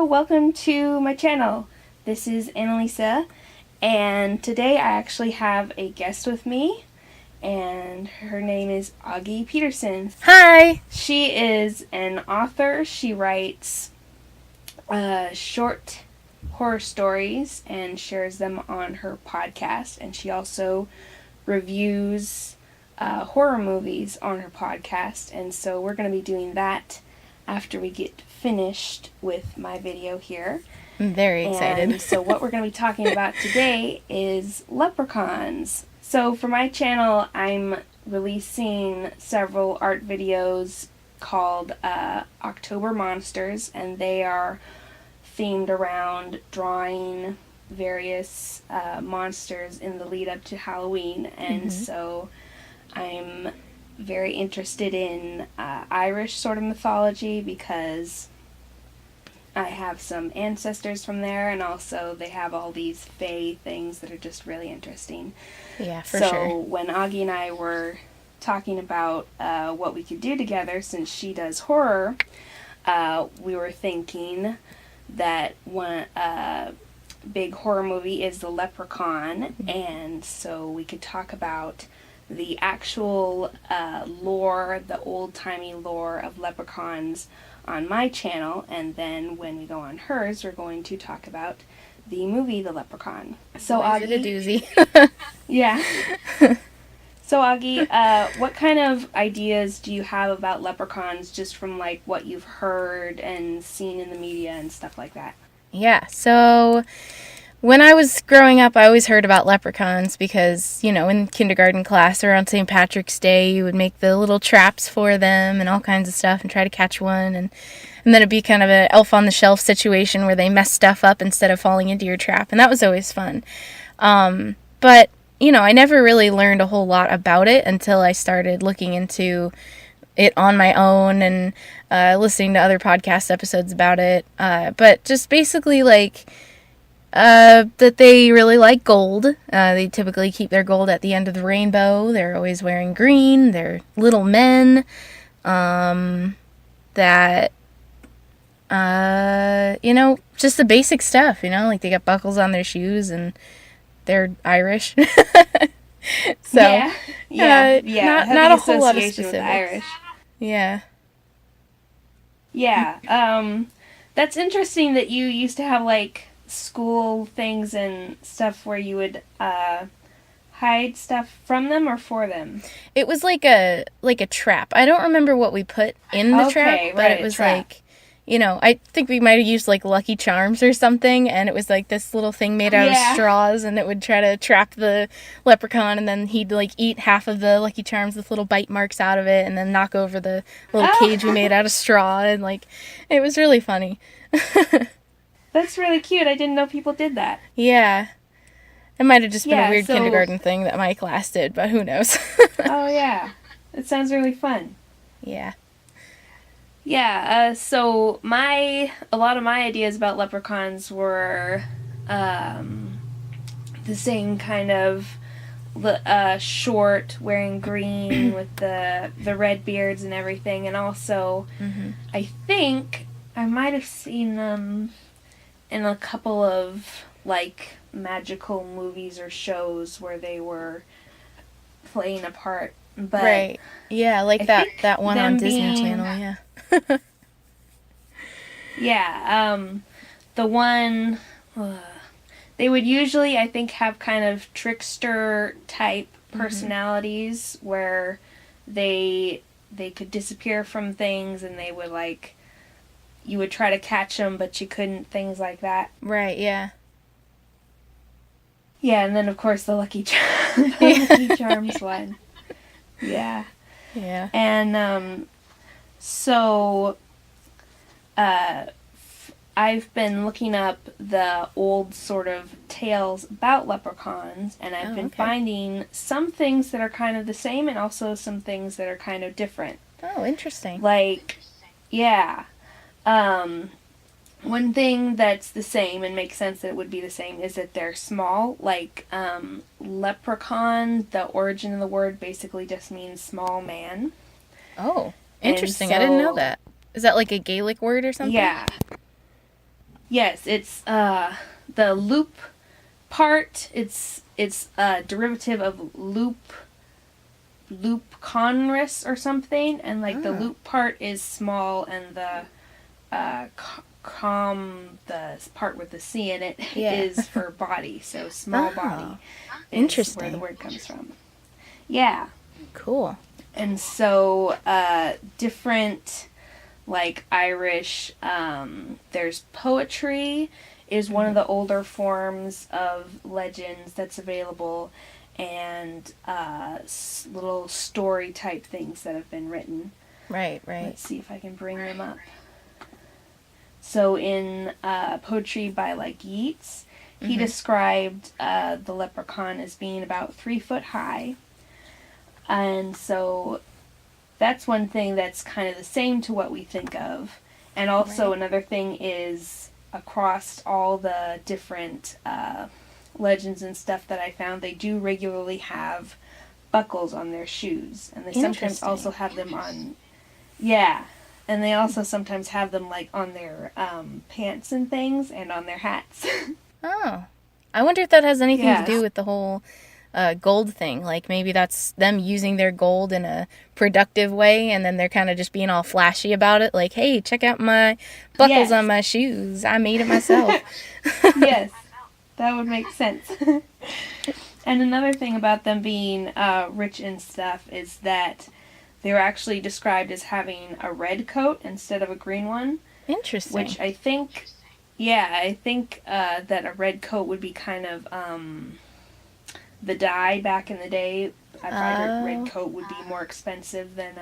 welcome to my channel. This is Annalisa, and today I actually have a guest with me, and her name is Augie Peterson. Hi! She is an author. She writes short horror stories and shares them on her podcast, and she also reviews horror movies on her podcast, and so we're going to be doing that after we get finished with my video here. I'm very excited. And so what we're going to be talking about today is leprechauns. So for my channel, I'm releasing several art videos called October Monsters, and they are themed around drawing various monsters in the lead up to Halloween. And so I'm very interested in Irish sort of mythology because I have some ancestors from there, and also they have all these fae things that are just really interesting. Yeah, for sure. So when Augie and I were talking about what we could do together, since she does horror, we were thinking that one big horror movie is the Leprechaun, and so we could talk about the actual lore, the old-timey lore of leprechauns on my channel, and then when we go on hers, we're going to talk about the movie The Leprechaun. So Augie, a doozy. Yeah. So Augie, what kind of ideas do you have about leprechauns just from like what you've heard and seen in the media and stuff like that? Yeah, so when I was growing up, I always heard about leprechauns because, you know, in kindergarten class or on St. Patrick's Day, you would make the little traps for them and all kinds of stuff and try to catch one. And then it'd be kind of an elf on the shelf situation where they mess stuff up instead of falling into your trap. And that was always fun. But, you know, I never really learned a whole lot about it until I started looking into it on my own and listening to other podcast episodes about it. But just basically like that they really like gold. They typically keep their gold at the end of the rainbow. They're always wearing green. They're little men that, you know, just the basic stuff, you know, like they got buckles on their shoes and they're Irish. So, not a whole lot of specifics. With Irish. Yeah. Yeah. That's interesting that you used to have like school things and stuff where you would hide stuff from them or for them. It was like a trap. I don't remember what we put in the trap, but it was like, you know, I think we might have used like Lucky Charms or something, and it was like this little thing made out of straws, and it would try to trap the leprechaun, and then he'd like eat half of the Lucky Charms with little bite marks out of it, and then knock over the little cage we made out of straw, and like, it was really funny. That's really cute. I didn't know people did that. Yeah. It might have just been a weird kindergarten thing that my class did, but who knows? Oh, yeah. It sounds really fun. Yeah. Yeah, so a lot of my ideas about leprechauns were the same kind of short, wearing green with the red beards and everything, and also I think I might have seen them in a couple of like magical movies or shows where they were playing a part. But right. Yeah, like that one on Disney Channel, yeah. Yeah, the one they would usually, I think, have kind of trickster type personalities where they could disappear from things, and they would like, you would try to catch them but you couldn't, things like that. Right, yeah. Yeah, and then of course the Lucky Charms one. Yeah. Yeah. And so I've been looking up the old sort of tales about leprechauns, and I've been finding some things that are kind of the same and also some things that are kind of different. Oh, interesting. Like, yeah. One thing that's the same and makes sense that it would be the same is that they're small. Like, leprechaun, the origin of the word basically just means small man. Oh, interesting. I didn't know that. Is that like a Gaelic word or something? Yeah. Yes, it's the loop part. It's a derivative of loop conris or something, and like the loop part is small, and the the part with the C in it is for body. So small body is where the word comes from. Yeah. Cool. And so different, like Irish, there's poetry is one of the older forms of legends that's available, and little story type things that have been written. Right. Let's see if I can bring them up. So in poetry by like Yeats, he described the leprechaun as being about 3 foot high. And so that's one thing that's kind of the same to what we think of. And also another thing is across all the different legends and stuff that I found, they do regularly have buckles on their shoes. And they sometimes also have them on... Yeah. And they also sometimes have them like on their pants and things, and on their hats. Oh. I wonder if that has anything to do with the whole gold thing. Like maybe that's them using their gold in a productive way, and then they're kind of just being all flashy about it. Like, hey, check out my buckles on my shoes. I made it myself. Yes, that would make sense. And another thing about them being rich and stuff is that they were actually described as having a red coat instead of a green one. Interesting. Which I think, that a red coat would be kind of the dye back in the day. I thought a red coat would be more expensive than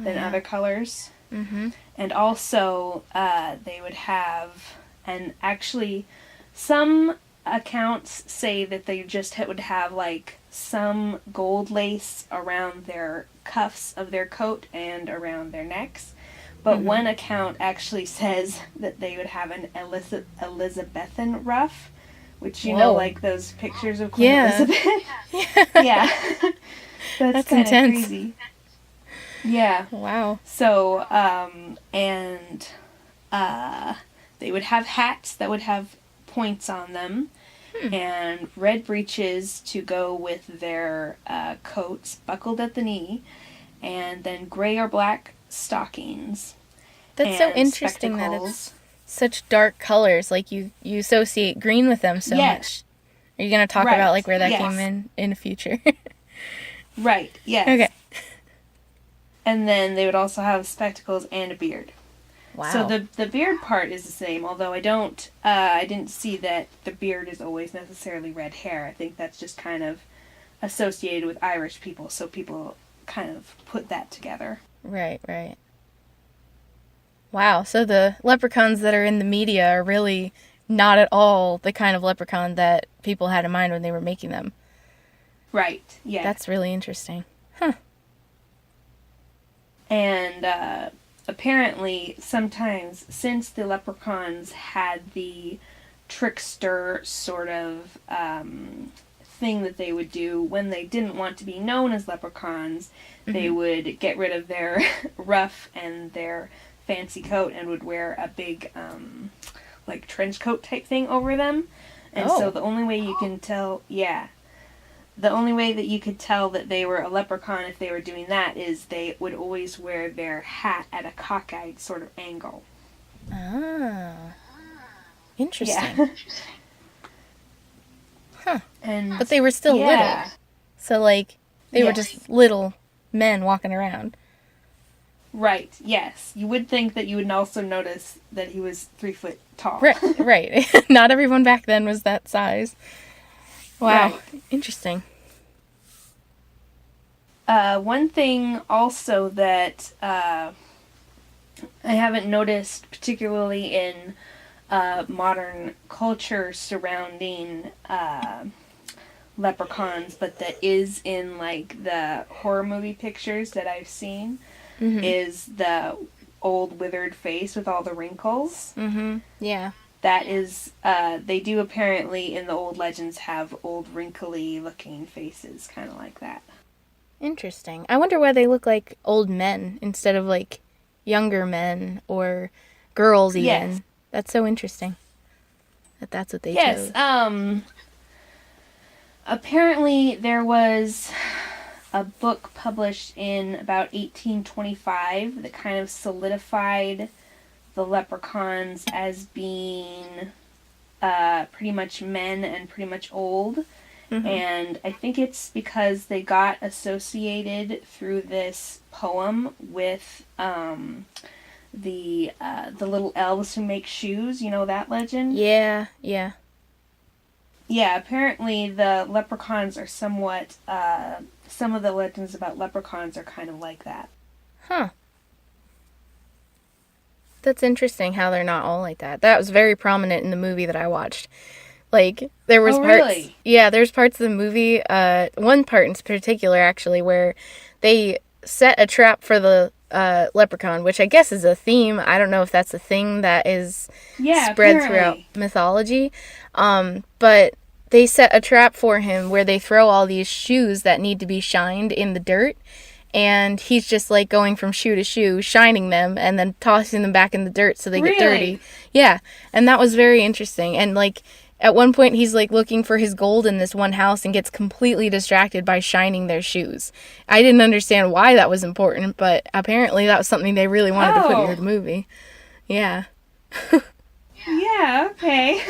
other colors. Mm-hmm. And also, they would have, and actually, some accounts say that they just would have like some gold lace around their cuffs of their coat and around their necks. But one account actually says that they would have an Elizabethan ruff, which you know, like those pictures of Queen Elizabeth. Yeah. That's kind of crazy. Yeah. Wow. So, they would have hats that would have points on them, and red breeches to go with their coats, buckled at the knee, and then gray or black stockings. That's so interesting that it's such dark colors. Like you associate green with them so much. Are you going to talk about like where that came in the future? Right. Yes. Okay. And then they would also have spectacles and a beard. Wow. So the beard part is the same, although I didn't see that the beard is always necessarily red hair. I think that's just kind of associated with Irish people, so people kind of put that together. Right. Wow, so the leprechauns that are in the media are really not at all the kind of leprechaun that people had in mind when they were making them. Right, yeah. That's really interesting. Huh. And apparently, sometimes, since the leprechauns had the trickster sort of thing that they would do when they didn't want to be known as leprechauns, they would get rid of their ruff and their fancy coat and would wear a big like trench coat type thing over them. And so the only way you can tell, the only way that you could tell that they were a leprechaun if they were doing that is they would always wear their hat at a cockeyed sort of angle. Ah. Interesting. Yeah. Huh. But they were still little. So, like, they were just little men walking around. Right, yes. You would think that you would also notice that he was 3 foot tall. Right. Not everyone back then was that size. Wow. Right. Interesting. One thing also that I haven't noticed, particularly in modern culture surrounding leprechauns, but that is in like the horror movie pictures that I've seen, is the old withered face with all the wrinkles. Yeah. That is, they do apparently in the old legends have old wrinkly looking faces, kind of like that. Interesting. I wonder why they look like old men instead of like younger men or girls even. Yes. That's so interesting. that that's what they Yes, chose. apparently there was a book published in about 1825 that kind of solidified the leprechauns as being pretty much men and pretty much old. Mm-hmm. And I think it's because they got associated through this poem with the little elves who make shoes. You know that legend? Yeah, yeah. Yeah, apparently the leprechauns are somewhat. Some of the legends about leprechauns are kind of like that. Huh. That's interesting how they're not all like that. That was very prominent in the movie that I watched. Like, there was Oh, parts... really? Yeah, there's parts of the movie, one part in particular, actually, where they set a trap for the leprechaun, which I guess is a theme. I don't know if that's a thing that is Yeah, spread throughout apparently. mythology. But they set a trap for him where they throw all these shoes that need to be shined in the dirt, and he's just like going from shoe to shoe, shining them, and then tossing them back in the dirt so they get dirty. Really? Yeah, and that was very interesting. And like at one point, he's like looking for his gold in this one house and gets completely distracted by shining their shoes. I didn't understand why that was important, but apparently that was something they really wanted to put into Oh. the movie. Yeah. Yeah, okay.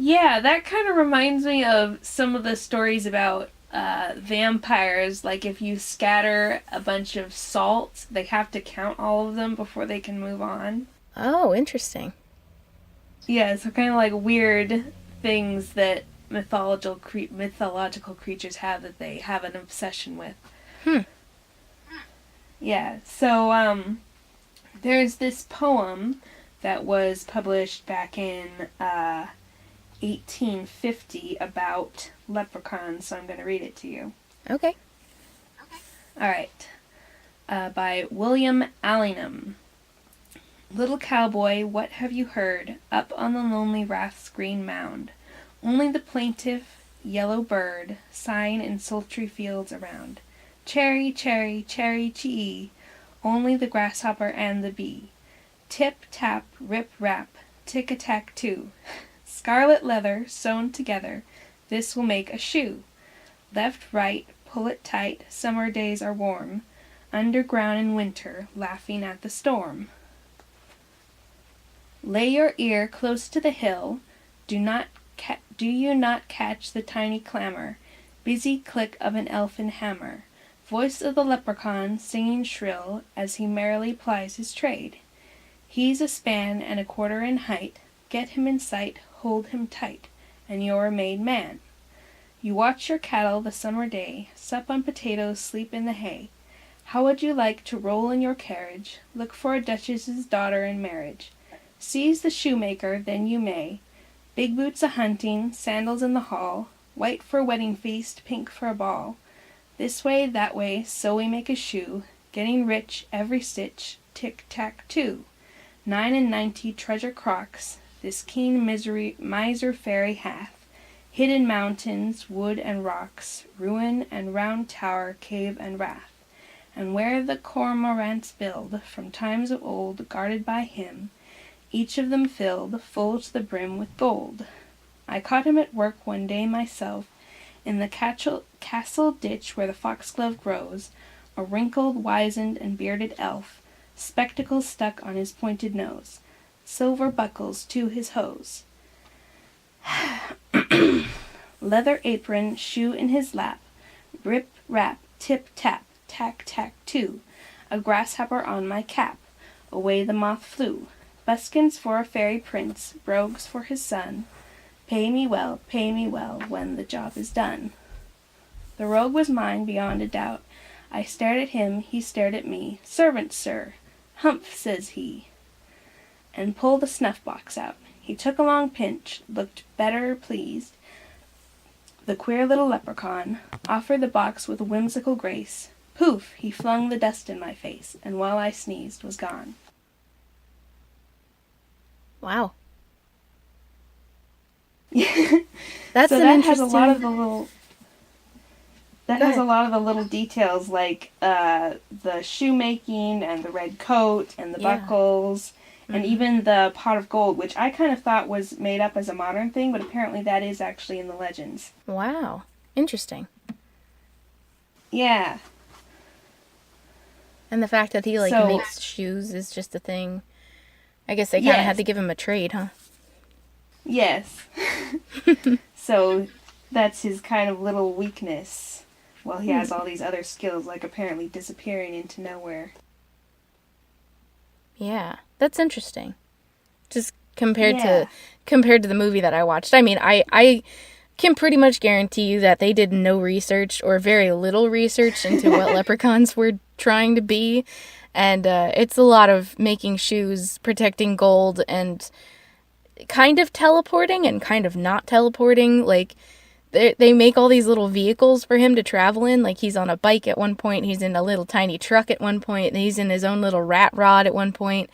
Yeah, that kind of reminds me of some of the stories about vampires. Like, if you scatter a bunch of salt, they have to count all of them before they can move on. Oh, interesting. Yeah, so kind of like weird things that mythological creatures have that they have an obsession with. Hmm. Yeah, so there's this poem that was published back in 1850 about leprechauns, so I'm going to read it to you. Okay. All right. By William Allingham. Little cowboy, what have you heard up on the lonely rath's green mound? Only the plaintive yellow bird sighing in sultry fields around. Cherry, cherry, cherry, chee, only the grasshopper and the bee. Tip, tap, rip, rap, tick-a-tack-too. Scarlet leather sewn together, this will make a shoe. Left, right, pull it tight, summer days are warm. Underground in winter, laughing at the storm. Lay your ear close to the hill, do you not catch the tiny clamor, busy click of an elfin hammer, voice of the leprechaun singing shrill as he merrily plies his trade. He's a span and a quarter in height, get him in sight, hold him tight, and you're a made man. You watch your cattle the summer day, sup on potatoes, sleep in the hay. How would you like to roll in your carriage, look for a duchess's daughter in marriage? Seize the shoemaker, then you may. Big boots a-hunting, sandals in the hall, white for a wedding feast, pink for a ball. This way, that way, so we make a shoe, getting rich every stitch, tick-tack-too. 99 treasure crocks, this keen miser fairy hath, hid in mountains, wood and rocks, ruin and round tower, cave and rath. And where the cormorants build, from times of old, guarded by him, each of them filled full to the brim with gold. I caught him at work one day myself, in the castle ditch where the foxglove grows, a wrinkled, wizened, and bearded elf, spectacles stuck on his pointed nose, silver buckles to his hose. Leather apron, shoe in his lap, rip, rap, tip, tap, tack, tack, too, a grasshopper on my cap, away the moth flew. Buskins for a fairy prince, brogues for his son. Pay me well, when the job is done. The rogue was mine beyond a doubt. I stared at him, he stared at me. Servant, sir. Humph, says he, and pulled a snuff-box out. He took a long pinch, looked better pleased. The queer little leprechaun offered the box with a whimsical grace. Poof! He flung the dust in my face, and while I sneezed, was gone. Wow. That's So that has a lot of the little. That Go has a ahead. lot of the little details, like the shoemaking and the red coat and the Yeah. buckles, And even the pot of gold, which I kind of thought was made up as a modern thing, but apparently that is actually in the legends. Wow. Interesting. Yeah. And the fact that he, like, makes shoes is just a thing. I guess they kind of had to give him a trade, huh? Yes. So that's his kind of little weakness. Well, he has all these other skills, like apparently disappearing into nowhere. Yeah, that's interesting. Just compared to the movie that I watched. I mean, I can pretty much guarantee you that they did no research or very little research into what leprechauns were trying to be. And it's a lot of making shoes, protecting gold, and kind of teleporting and kind of not teleporting. Like, they make all these little vehicles for him to travel in. Like, he's on a bike at one point, he's in a little tiny truck at one point, and he's in his own little rat rod at one point.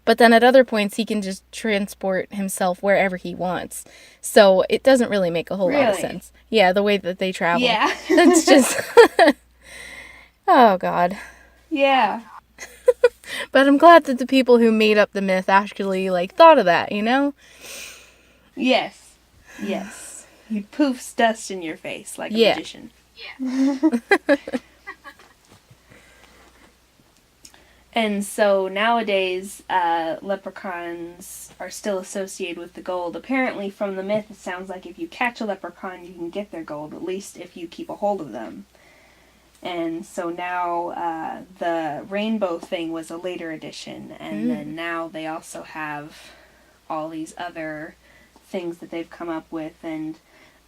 But then at other points, he can just transport himself wherever he wants. So it doesn't really make a whole lot of sense. Yeah, the way that they travel. Yeah. It's just... Oh, God. Yeah. But I'm glad that the people who made up the myth actually, like, thought of that, you know? Yes. Yes. He poofs dust in your face like a magician. Yeah. And so nowadays, leprechauns are still associated with the gold. Apparently, from the myth, it sounds like if you catch a leprechaun, you can get their gold, at least if you keep a hold of them. And so now the rainbow thing was a later addition, and then now they also have all these other things that they've come up with, and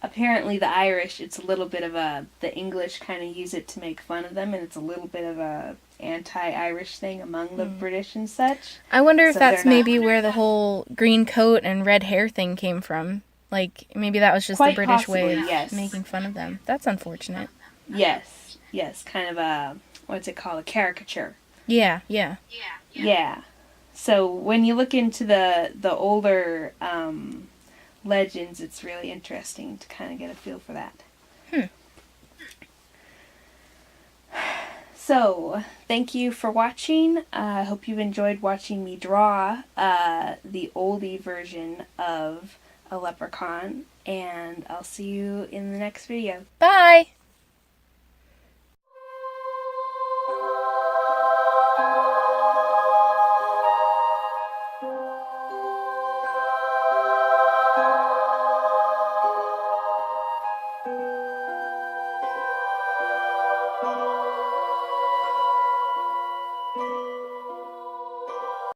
apparently the Irish, it's a little bit of the English kind of use it to make fun of them, and it's a little bit of a anti-Irish thing among the British and such. I wonder if that's maybe where the whole green coat and red hair thing came from. Like, maybe that was just the British way of making fun of them. That's unfortunate. Yes, kind of a, what's it called, a caricature. Yeah. So when you look into the older legends, it's really interesting to kind of get a feel for that. So, thank you for watching. I hope you enjoyed watching me draw the oldie version of a leprechaun, and I'll see you in the next video. Bye!